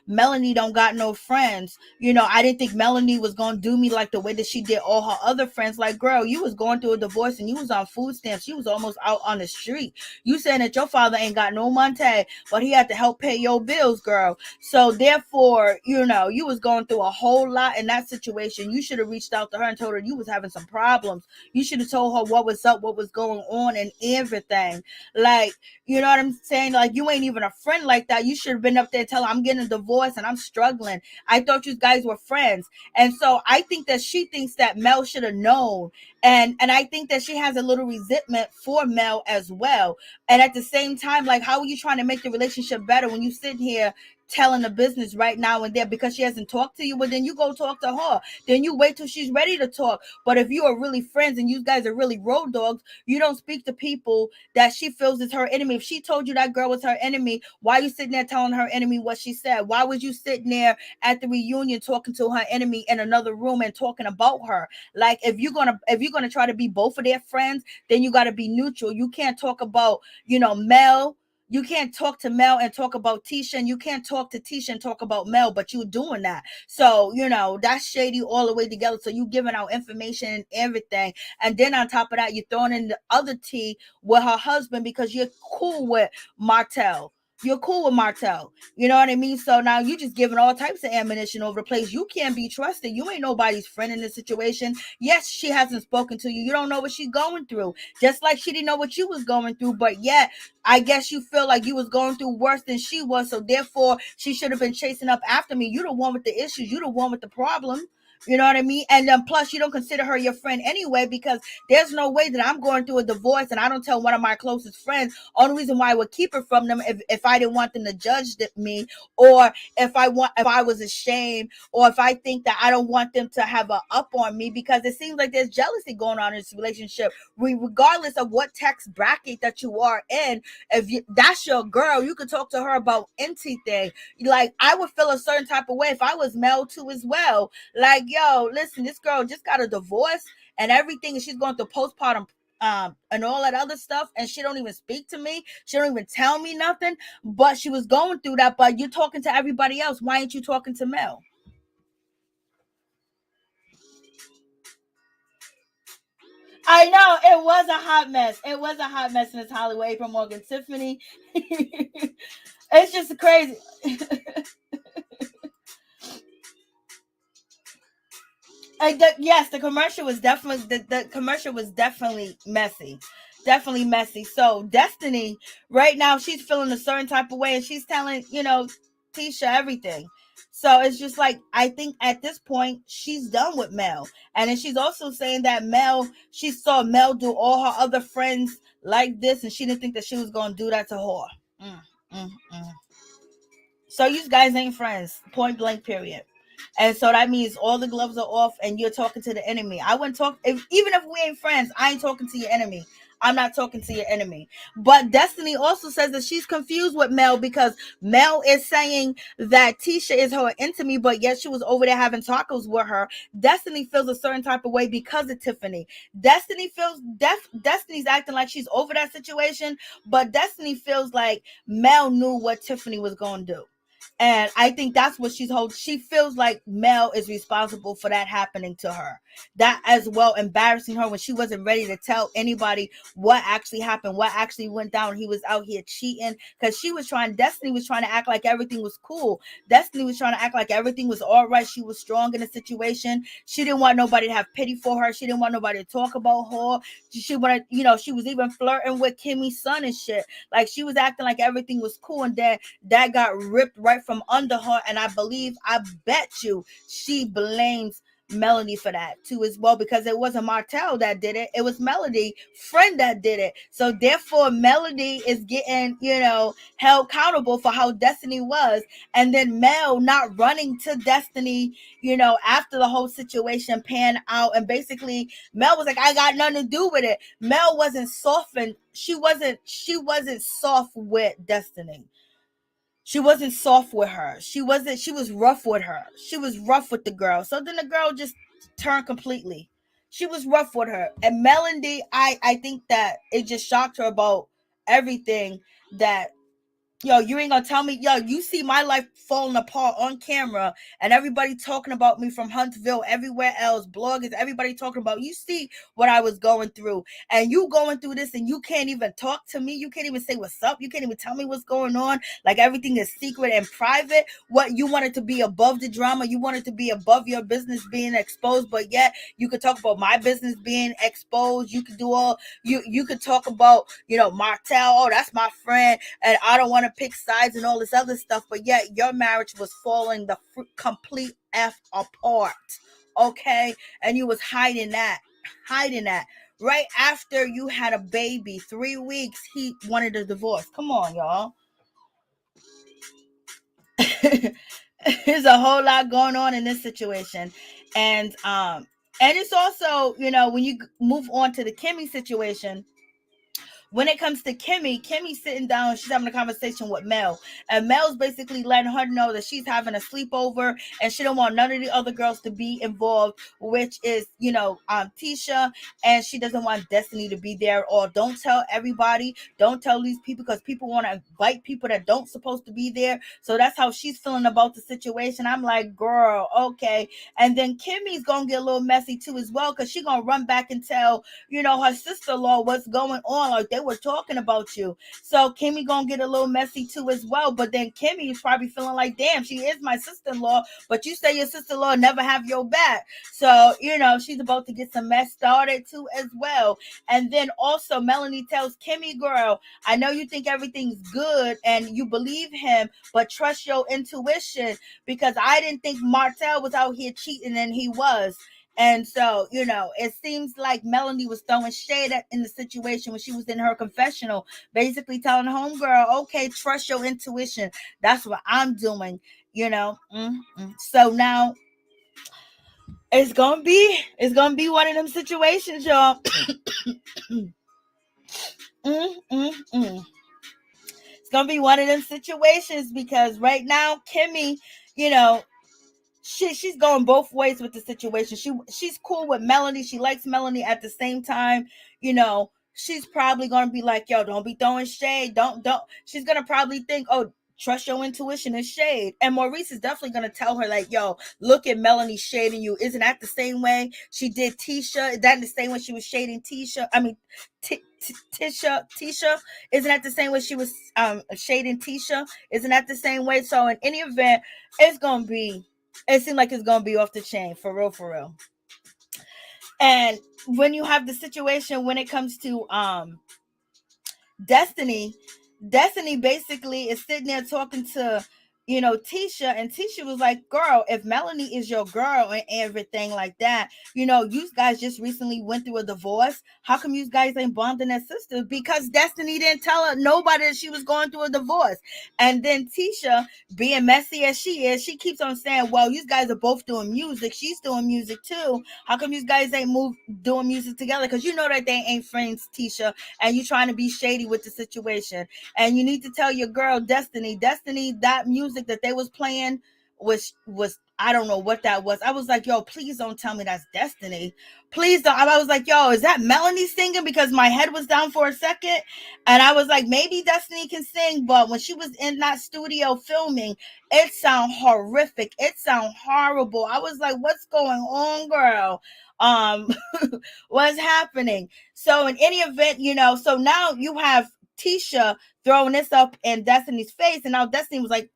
Melanie don't got no friends. I didn't think Melanie was gonna do me like the way that she did all her other friends. Like, girl, you was going through a divorce and you was on food stamps. You was almost out on the street. You saying that your father ain't got no money, but he had to help pay your bills, girl. So therefore, you was going through a whole lot in that situation. You should have reached out to her and told her you was having some problems. You should have told her what was up, what was going on, and everything. Like, you know what I'm saying? Like, you ain't even a friend like that. You should have been up there telling her, I'm getting a divorce and I'm struggling. I thought you guys were friends. And so I think that she thinks that Mel should have known. And I think that she has a little resentment for Mel as well. And at the same time, like, how are you trying to make the relationship better when you sitting here telling the business right now and there because she hasn't talked to you? But then you go talk to her. Then you wait till she's ready to talk. But if you are really friends and you guys are really road dogs, you don't speak to people that she feels is her enemy. If she told you that girl was her enemy, why are you sitting there telling her enemy what she said? Why was you sitting there at the reunion talking to her enemy in another room and talking about her? Like, if you're gonna try to be both of their friends, then you got to be neutral. You can't talk about Mel. You can't talk to Mel and talk about Tisha, and you can't talk to Tisha and talk about Mel, but you're doing that. So, that's shady all the way together. So you giving out information and everything. And then on top of that, you're throwing in the other tea with her husband because you're cool with Martell. You're cool with Martell. You know what I mean? So now you just giving all types of ammunition over the place. You can't be trusted. You ain't nobody's friend in this situation. Yes, she hasn't spoken to you. You don't know what she's going through. Just like she didn't know what you was going through. But yet, I guess you feel like you was going through worse than she was. So therefore, she should have been chasing up after me. You the one with the issues. You the one with the problem. You know what I mean? And then plus you don't consider her your friend anyway, because there's no way that I'm going through a divorce and I don't tell one of my closest friends. Only reason why I would keep it from them if I didn't want them to judge me, or if I was ashamed, or if I think that I don't want them to have a up on me, because it seems like there's jealousy going on in this relationship. Regardless of what tax bracket that you are in, that's your girl, you could talk to her about anything. Like, I would feel a certain type of way if I was Mel too as well. Like, yo, listen, this girl just got a divorce and everything, and she's going through postpartum and all that other stuff, and she don't even speak to me. She don't even tell me nothing. But she was going through that. But you're talking to everybody else. Why ain't you talking to Mel? I know it was a hot mess. It was a hot mess in this Hollywood. April Morgan, Tiffany. It's just crazy. Yes, the commercial was definitely the commercial was definitely messy. So Destiny, right now, she's feeling a certain type of way, and she's telling Tisha everything. So it's just like, I think at this point she's done with Mel, and then she's also saying that she saw Mel do all her other friends like this, and she didn't think that she was going to do that to her. Mm, mm, mm. So you guys ain't friends, point blank, period. And so that means all the gloves are off and you're talking to the enemy. I wouldn't talk, even if we ain't friends, I ain't talking to your enemy. I'm not talking to your enemy. But Destiny also says that she's confused with Mel, because Mel is saying that Tisha is her enemy, but yet she was over there having tacos with her. Destiny feels a certain type of way because of Tiffany. Destiny's acting like she's over that situation, but Destiny feels like Mel knew what Tiffany was going to do. And I think that's what she feels like Mel is responsible for that happening to her. That as well, embarrassing her when she wasn't ready to tell anybody what actually happened, what actually went down. He was out here cheating, because Destiny was trying to act like everything was cool. Destiny was trying to act like everything was all right. She was strong in the situation. She didn't want nobody to have pity for her. She didn't want nobody to talk about her. She wanted, she was even flirting with Kimmi's son and shit. Like, she was acting like everything was cool, and then that got ripped right from under her. And I bet you she blames Melody for that too as well, because it wasn't Martell that did it. It was Melody friend that did it. So therefore Melody is getting held accountable for how Destiny was. And then Mel not running to Destiny after the whole situation panned out, and basically Mel was like, I got nothing to do with it. Mel wasn't softened. She wasn't soft with Destiny. She wasn't soft with her. She was rough with her. She was rough with the girl. So then the girl just turned completely. She was rough with her. And Melody, I think that it just shocked her about everything that, you ain't gonna tell me, you see my life falling apart on camera, and everybody talking about me from Huntsville, everywhere else, bloggers, everybody talking about, you see what I was going through, and you going through this, and you can't even talk to me, you can't even say what's up, you can't even tell me what's going on, like everything is secret and private. What, you wanted to be above the drama, you wanted to be above your business being exposed, but yet you could talk about my business being exposed. You could do all, you could talk about, Martell, oh, that's my friend, and I don't want to pick sides and all this other stuff, but yet your marriage was falling the complete F apart, okay? And you was hiding that right after you had a baby. 3 weeks he wanted a divorce. Come on, y'all. There's a whole lot going on in this situation. And it's also, when you move on to the Kimmi situation, when it comes to Kimmy's sitting down, she's having a conversation with Mel. And Mel's basically letting her know that she's having a sleepover and she don't want none of the other girls to be involved, which is, Tisha, and she doesn't want Destiny to be there. Or don't tell everybody, don't tell these people, because people want to invite people that don't supposed to be there. So that's how she's feeling about the situation. I'm like, girl, okay. And then Kimmy's gonna get a little messy too as well, because she's gonna run back and tell, her sister-in-law what's going on. Like, they were talking about you. So Kimmi gonna get a little messy too as well. But then Kimmi is probably feeling like, damn, she is my sister-in-law, but you say your sister-in-law never have your back. So, she's about to get some mess started too as well. And then also Melanie tells Kimmi, girl, I know you think everything's good and you believe him, but trust your intuition, because I didn't think Martell was out here cheating and he was. And so, it seems like Melanie was throwing shade in the situation when she was in her confessional, basically telling homegirl, okay, trust your intuition. That's what I'm doing, So now it's gonna be one of them situations, y'all. It's gonna be one of them situations, because right now Kimmi, she's going both ways with the situation. She's cool with Melanie. She likes Melanie. At the same time, she's probably gonna be like, yo, don't be throwing shade. Don't. She's gonna probably think, oh, trust your intuition is shade. And Maurice is definitely gonna tell her, like, yo, look at Melanie shading you. Isn't that the same way she did Tisha? Is that the same way she was shading Tisha? I mean, Tisha. Isn't that the same way she was shading Tisha? Isn't that the same way? So in any event, it seems like it's gonna be off the chain, for real. And when you have the situation when it comes to Destiny basically is sitting there talking to Tisha, and Tisha was like, girl, if Melanie is your girl and everything like that, you guys just recently went through a divorce. How come you guys ain't bonding as sisters? Because Destiny didn't tell her nobody that she was going through a divorce. And then Tisha, being messy as she is, she keeps on saying, well, you guys are both doing music. She's doing music too. How come you guys ain't doing music together? Because you know that they ain't friends, Tisha, and you trying to be shady with the situation. And you need to tell your girl Destiny, that music that they was playing was I don't know what that was. I was like, yo, please don't tell me that's Destiny. Please don't. I was like, yo, is that Melanie singing? Because my head was down for a second, and I was like, maybe Destiny can sing, but when she was in that studio filming, it sounded horrific. It sounded horrible. I was like, what's going on, girl? What's happening? So in any event, so now you have Tisha throwing this up in Destiny's face, and now Destiny was like,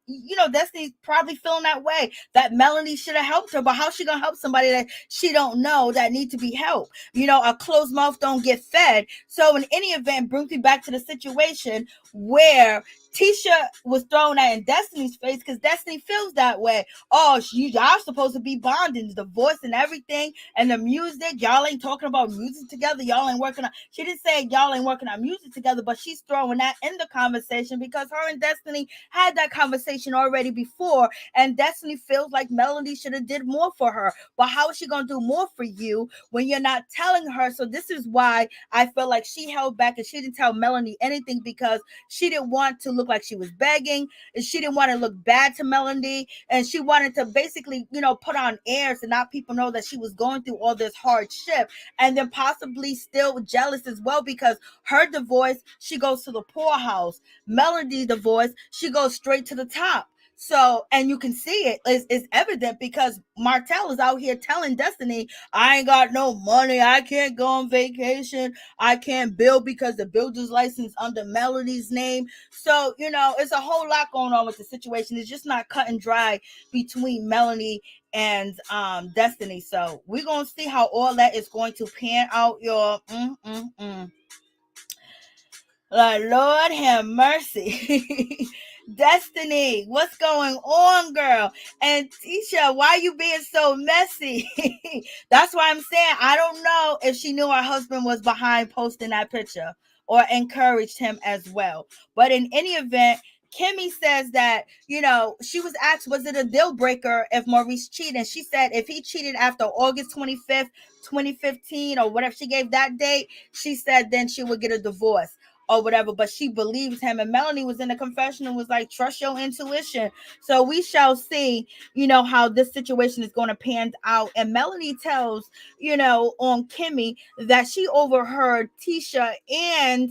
Destiny's probably feeling that way, that Melanie should have helped her, but how's she gonna help somebody that she don't know that need to be helped? A closed mouth don't get fed. So in any event, brings me back to the situation where Tisha was throwing that in Destiny's face, because Destiny feels that way. Oh, y'all supposed to be bonding, the voice and everything, and the music. Y'all ain't talking about music together. Y'all ain't working on. She didn't say y'all ain't working on music together, but she's throwing that in the conversation because her and Destiny had that conversation already before, and Destiny feels like Melody should have did more for her. But how is she gonna do more for you when you're not telling her? So this is why I feel like she held back and she didn't tell Melanie anything, because she didn't want to look like she was begging, and she didn't want to look bad to Melanie, and she wanted to basically, put on airs and not people know that she was going through all this hardship, and then possibly still jealous as well, because her divorce, she goes to the poorhouse. Melody's divorce, she goes straight to the top. So, and you can see it's evident, because Martell is out here telling Destiny, I ain't got no money, I can't go on vacation, I can't build because the builder's license under Melody's name. So, it's a whole lot going on with the situation. It's just not cut and dry between Melanie and Destiny. So we're gonna see how all that is going to pan out, y'all. Lord have mercy. Destiny, what's going on, girl? And Tisha, why you being so messy? That's why I'm saying I don't know if she knew her husband was behind posting that picture or encouraged him as well. But in any event, Kimmi says that, she was asked, was it a deal breaker if Maurice cheated? And she said if he cheated after August 25th, 2015, or whatever she gave that date, she said then she would get a divorce or whatever, but she believes him. And Melanie was in the confession and was like, trust your intuition. So we shall see, how this situation is going to pan out. And Melanie tells, on Kimmi that she overheard Tisha and,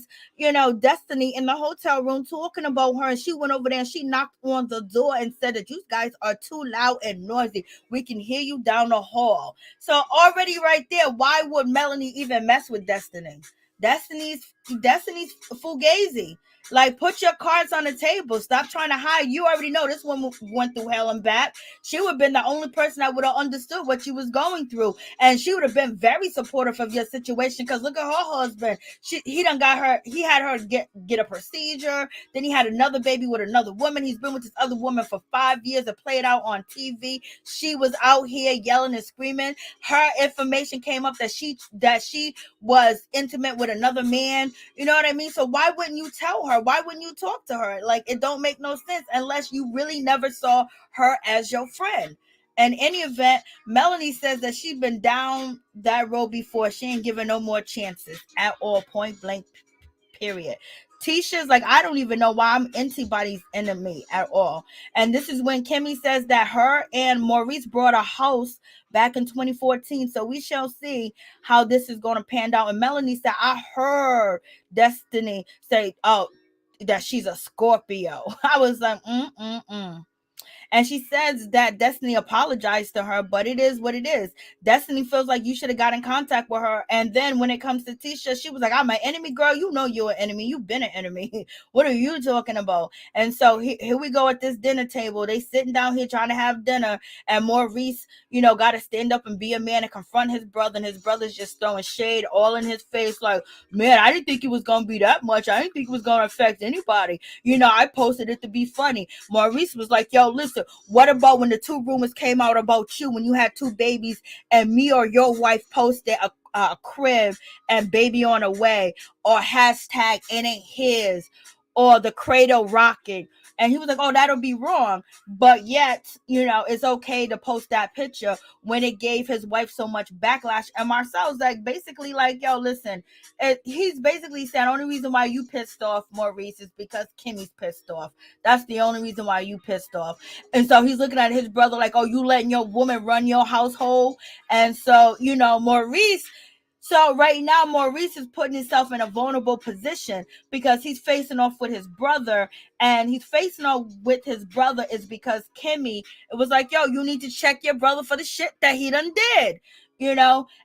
Destiny in the hotel room talking about her. And she went over there and she knocked on the door and said that you guys are too loud and noisy. We can hear you down the hall. So already right there, why would Melanie even mess with Destiny? Destiny's fugazi. Like, put your cards on the table. Stop trying to hide. You already know this woman went through hell and back. She would have been the only person that would have understood what you was going through, and she would have been very supportive of your situation. Because look at her husband. He done got her. He had her get a procedure. Then he had another baby with another woman. He's been with this other woman for 5 years to play it out on TV. She was out here yelling and screaming. Her information came up that she was intimate with another man. You know what I mean? So why wouldn't you tell her? Why wouldn't you talk to her? Like, it don't make no sense unless you really never saw her as your friend. In any event, Melanie says that she's been down that road before. She ain't giving no more chances at all, point blank, period. Tisha's like, I don't even know why I'm anybody's enemy at all. And this is when Kimmi says that her and Maurice brought a house back in 2014. So we shall see how this is going to pan out. And Melanie said, I heard Destiny say, oh, that she's a Scorpio. I was like, And she says that Destiny apologized to her, but it is what it is. Destiny feels like you should have got in contact with her. And then when it comes to Tisha, she was like, I'm an enemy, girl. You know you're an enemy. You've been an enemy. What are you talking about? And so here we go at this dinner table. They sitting down here trying to have dinner. And Maurice, got to stand up and be a man and confront his brother. And his brother's just throwing shade all in his face. Like, man, I didn't think it was going to be that much. I didn't think it was going to affect anybody. I posted it to be funny. Maurice was like, yo, listen, what about when the 2 rumors came out about you when you had 2 babies and me or your wife posted a crib and baby on the way, or hashtag it ain't his, or the cradle rocking? And he was like, oh, that'll be wrong. But yet, it's okay to post that picture when it gave his wife so much backlash. And Marcel's like, basically like, yo, listen, he's basically saying, only reason why you pissed off, Maurice, is because Kimmi's pissed off. That's the only reason why you pissed off. And so he's looking at his brother like, oh, you letting your woman run your household? And so, Maurice, so right now, Maurice is putting himself in a vulnerable position because he's facing off with his brother, and he's facing off with his brother is because Kimmi, it was like, yo, you need to check your brother for the shit that he done did,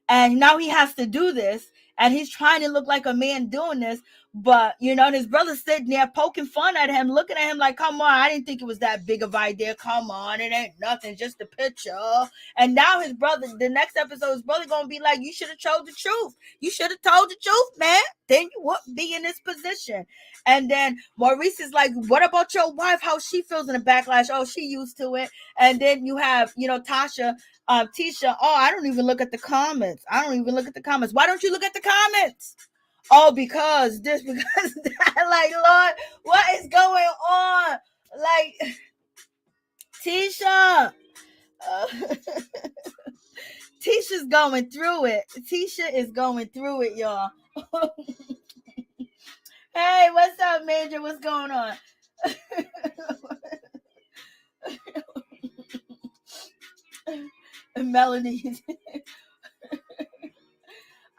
and now he has to do this, and he's trying to look like a man doing this. But, and his brother sitting there poking fun at him, looking at him like, come on, I didn't think it was that big of an idea. Come on, it ain't nothing, just a picture. And now his brother, the next episode, his brother going to be like, you should have told the truth. You should have told the truth, man. Then you wouldn't be in this position. And then Maurice is like, what about your wife? How she feels in the backlash? Oh, she used to it. And then you have, Tisha, oh, I don't even look at the comments. Why don't you look at the comments? Oh, because that. Like, Lord, what is going on? Like, Tisha. Tisha's going through it. Tisha is going through it, y'all. Hey, what's up, Major? What's going on? Melody.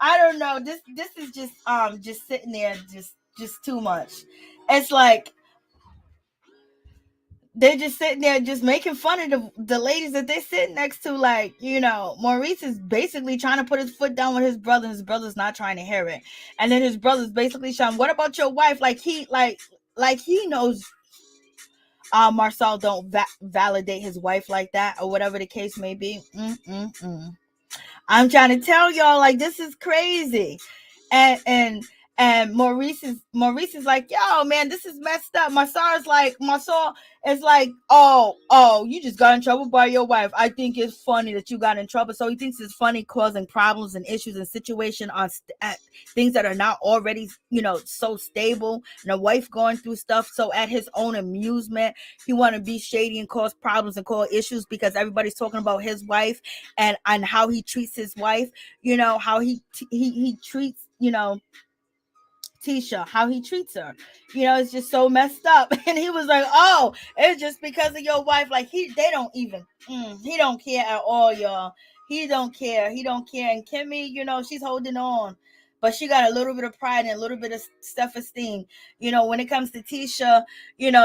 I don't know. This is just sitting there, just too much. It's like they're just sitting there just making fun of the ladies that they're sitting next to. Like, Maurice is basically trying to put his foot down with his brother, and his brother's not trying to hear it. And then his brother's basically shouting, what about your wife? Like he knows Marsau don't validate his wife like that, or whatever the case may be. I'm trying to tell y'all, like, this is crazy. And Maurice is like, yo, man, this is messed up. Marsau is like, oh, you just got in trouble by your wife. I think it's funny that you got in trouble. So he thinks it's funny causing problems and issues and situation on things that are not already, so stable, and a wife going through stuff. So at his own amusement, he want to be shady and cause problems and cause issues because everybody's talking about his wife and how he treats his wife, how he treats, Tisha, how he treats her. It's just so messed up. And he was like, oh, it's just because of your wife. Like, he don't care at all, y'all. He don't care. And Kimmi, she's holding on. But she got a little bit of pride and a little bit of self-esteem. When it comes to Tisha,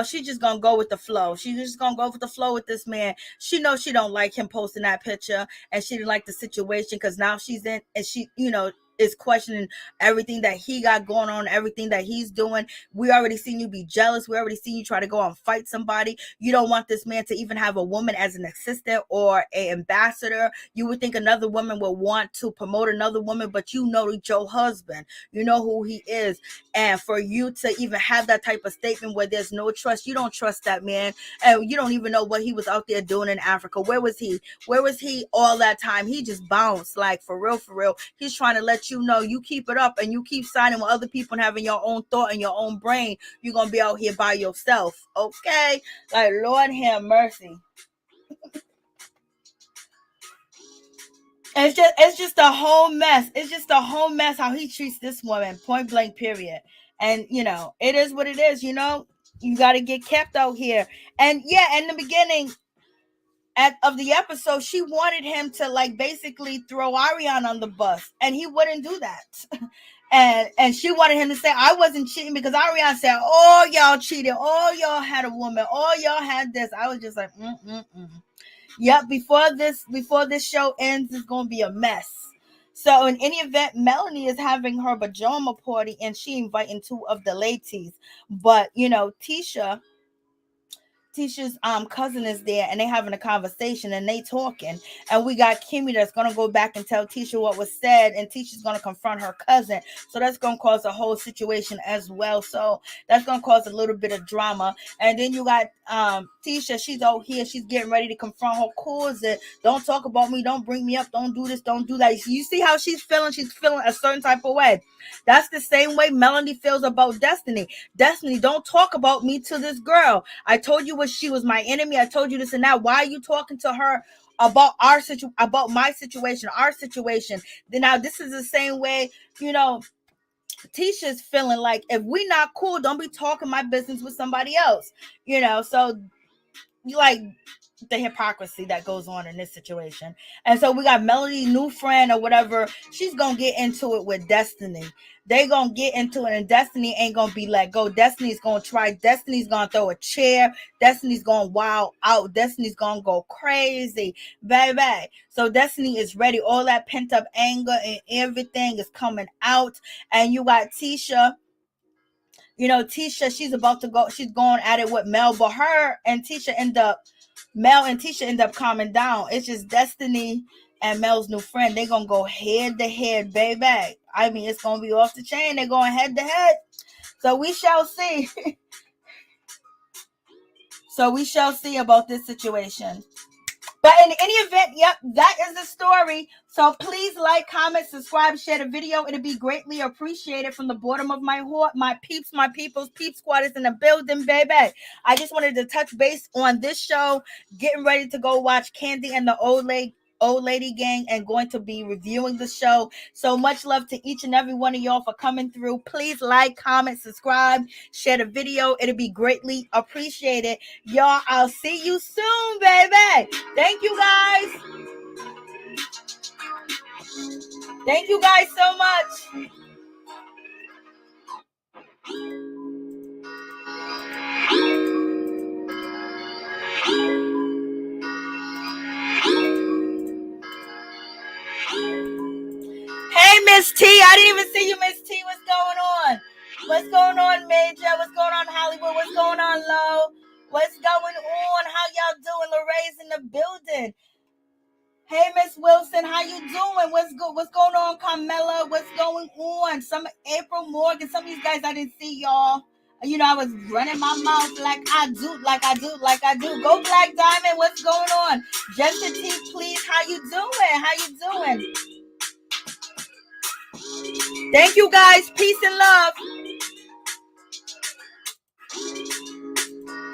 she's just going to go with the flow. She's just going to go with the flow with this man. She knows she don't like him posting that picture. And she didn't like the situation because now she's in, and she, is questioning everything that he got going on, everything that he's doing. We already seen you be jealous. We already seen you try to go and fight somebody. You don't want this man to even have a woman as an assistant or an ambassador. You would think another woman would want to promote another woman, but you know your husband. You know who he is. And for you to even have that type of statement where there's no trust, you don't trust that man. And you don't even know what he was out there doing in Africa. Where was he? Where was he all that time? He just bounced, like, for real, for real. He's trying to let you know, you keep it up and you keep siding with other people and having your own thought and your own brain, you're gonna be out here by yourself. Okay? Like, Lord have mercy. It's just a whole mess. It's just a whole mess how he treats this woman, point blank, period. And you know, it is what it is. You know, you got to get kept out here. And yeah, in the beginning of the episode, she wanted him to, like, basically throw Ariane on the bus, and he wouldn't do that. And she wanted him to say, I wasn't cheating, because Ariane said, oh, y'all cheated, oh, y'all had a woman, oh, y'all had this. I was just like, Yep, before this show ends, it's gonna be a mess. So in any event, Melanie is having her pajama party, and she inviting 2 of the ladies. But you know, Tisha's cousin is there, and they having a conversation and they talking, and we got Kimmi that's gonna go back and tell Tisha what was said, and Tisha's gonna confront her cousin, so that's gonna cause a whole situation as well. So that's gonna cause a little bit of drama. And then you got Tisha, she's out here, she's getting ready to confront her cousin. Don't talk about me, don't bring me up, don't do this, don't do that. You see how she's feeling a certain type of way. That's the same way Melanie feels about Destiny. Destiny, don't talk about me to this girl. I told you she was my enemy. I told you this and that. Why are you talking to her about about my situation, our situation? Then now this is the same way, you know, Tisha's feeling like, if we not cool, don't be talking my business with somebody else. You know, so like the hypocrisy that goes on in this situation. And so we got Melody's new friend or whatever. She's gonna get into it with Destiny. They gonna get into it, and Destiny ain't gonna be let go. Destiny's gonna try. Destiny's gonna throw a chair. Destiny's gonna wild out. Destiny's gonna go crazy, baby. So Destiny is ready. All that pent up anger and everything is coming out. And you got Tisha. You know, Tisha, she's about to go. She's going at it with Mel, but Mel and Tisha end up calming down. It's just Destiny and Mel's new friend. They're going to go head to head, baby. I mean, it's going to be off the chain. They're going head to head. So we shall see. So we shall see about this situation. But in any event, yep, that is the story. So please like, comment, subscribe, share the video. It'll be greatly appreciated from the bottom of my heart. My peeps, my peoples, peep squad is in the building, baby. I just wanted to touch base on this show. Getting ready to go watch Candy and the Old Lady Gang, and going to be reviewing the show. So much love to each and every one of y'all for coming through. Please like, comment, subscribe, share the video. It'll be greatly appreciated. Y'all, I'll see you soon, baby. Thank you guys. Thank you guys so much. Hey, Miss T. I didn't even see you, Miss T. What's going on? What's going on, Major? What's going on, Hollywood? What's going on, Low? What's going on? How y'all doing? Lorraine's in the building. Hey, Miss Wilson, how you doing? What's going on, Carmela? What's going on? Some April Morgan. Some of these guys I didn't see, y'all. You know, I was running my mouth like I do. Go Black Diamond. What's going on? Jessica T, please. How you doing? Thank you, guys. Peace and love.